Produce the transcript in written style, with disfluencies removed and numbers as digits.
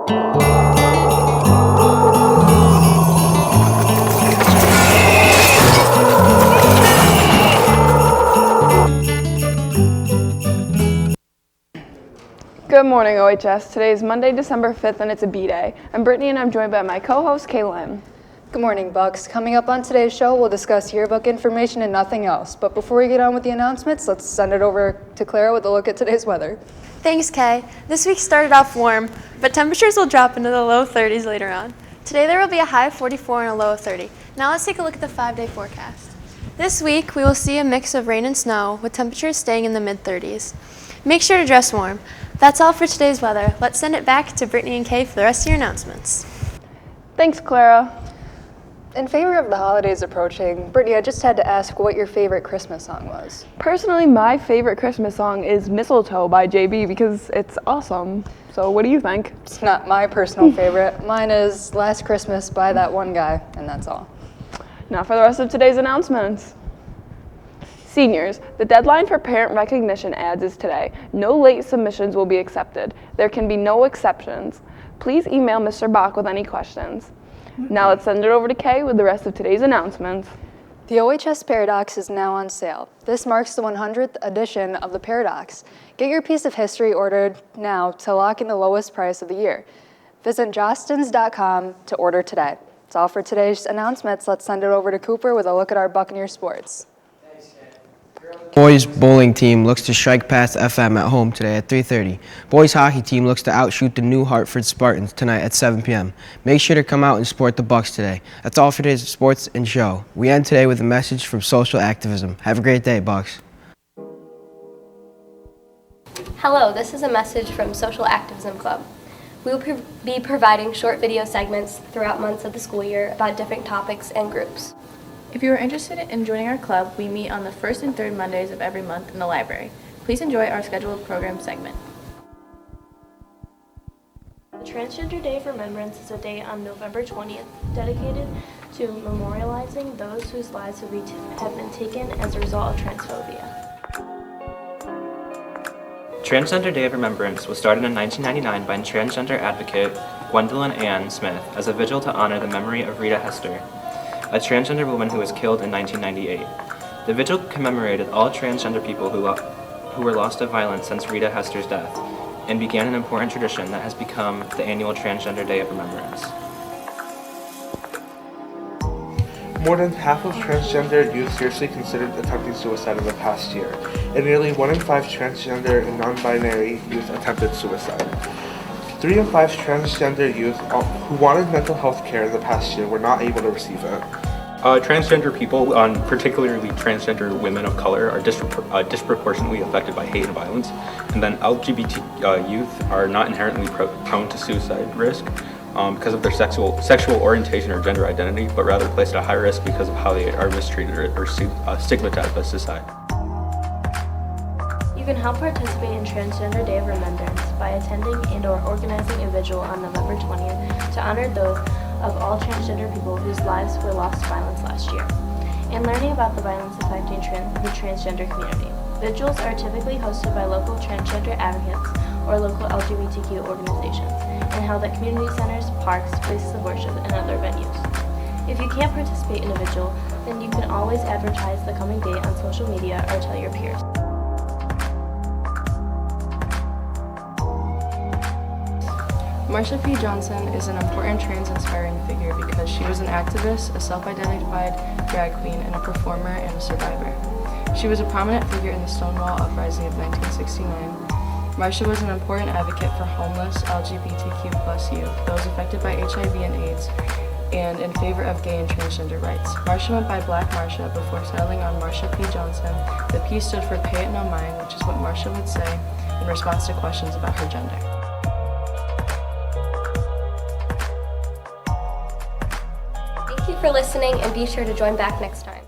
Good morning, OHS. Today is Monday, December 5th, and it's a B-Day. I'm Brittany, and I'm joined by my co-host, Kaylin. Good morning, Bucks. Coming up on today's show, we'll discuss yearbook information and nothing else. But before we get on with the announcements, let's send it over to Clara with a look at today's weather. Thanks, Kay. This week started off warm, but temperatures will drop into the low 30s later on. Today there will be a high of 44 and a low of 30. Now let's take a look at the 5-day forecast. This week we will see a mix of rain and snow, with temperatures staying in the mid-30s. Make sure to dress warm. That's all for today's weather. Let's send it back to Brittany and Kay for the rest of your announcements. Thanks, Clara. In favor of the holidays approaching, Brittany, I just had to ask what your favorite Christmas song was. Personally, my favorite Christmas song is Mistletoe by JB because it's awesome. So what do you think? It's not my personal favorite. Mine is Last Christmas by that one guy, and that's all. Now for the rest of today's announcements. Seniors, the deadline for parent recognition ads is today. No late submissions will be accepted. There can be no exceptions. Please email Mr. Bach with any questions. Now let's send it over to Kay with the rest of today's announcements. The OHS Paradox is now on sale. This marks the 100th edition of the Paradox. Get your piece of history ordered now to lock in the lowest price of the year. Visit jostens.com to order today. That's all for today's announcements. Let's send it over to Cooper with a look at our Buccaneer sports. Boys bowling team looks to strike past FM at home today at 3:30. Boys hockey team looks to outshoot the New Hartford Spartans tonight at 7 p.m. Make sure to come out and support the Bucks today. That's all for today's sports and show. We end today with a message from social activism. Have a great day, Bucks. Hello, this is a message from Social Activism Club. We will be providing short video segments throughout months of the school year about different topics and groups. If you are interested in joining our club, we meet on the first and third Mondays of every month in the library. Please enjoy our scheduled program segment. The Transgender Day of Remembrance is a day on November 20th dedicated to memorializing those whose lives have been taken as a result of transphobia. Transgender Day of Remembrance was started in 1999 by transgender advocate Gwendolyn Ann Smith as a vigil to honor the memory of Rita Hester, a transgender woman who was killed in 1998. The vigil commemorated all transgender people who were lost to violence since Rita Hester's death, and began an important tradition that has become the annual Transgender Day of Remembrance. More than half of transgender youth seriously considered attempting suicide in the past year, and nearly 1 in 5 transgender and non-binary youth attempted suicide. 3 in 5 transgender youth who wanted mental health care in the past year were not able to receive it. Transgender people, particularly transgender women of color, are disproportionately affected by hate and violence. And then LGBT youth are not inherently prone to suicide risk because of their sexual orientation or gender identity, but rather placed at high risk because of how they are mistreated or stigmatized by society. You can help participate in Transgender Day of Remembrance by attending and/or organizing a vigil on November 20th to honor those of all transgender people whose lives were lost to violence last year, and learning about the violence affecting the transgender community. Vigils are typically hosted by local transgender advocates or local LGBTQ organizations, and held at community centers, parks, places of worship, and other venues. If you can't participate in a vigil, then you can always advertise the coming date on social media or tell your peers. Marsha P. Johnson is an important trans-inspiring figure because she was an activist, a self-identified drag queen, and a performer and a survivor. She was a prominent figure in the Stonewall Uprising of 1969. Marsha was an important advocate for homeless LGBTQ+ youth, those affected by HIV and AIDS, and in favor of gay and transgender rights. Marsha went by Black Marsha before settling on Marsha P. Johnson. The P stood for Pay It No Mind, which is what Marsha would say in response to questions about her gender. Thank you for listening, and be sure to join back next time.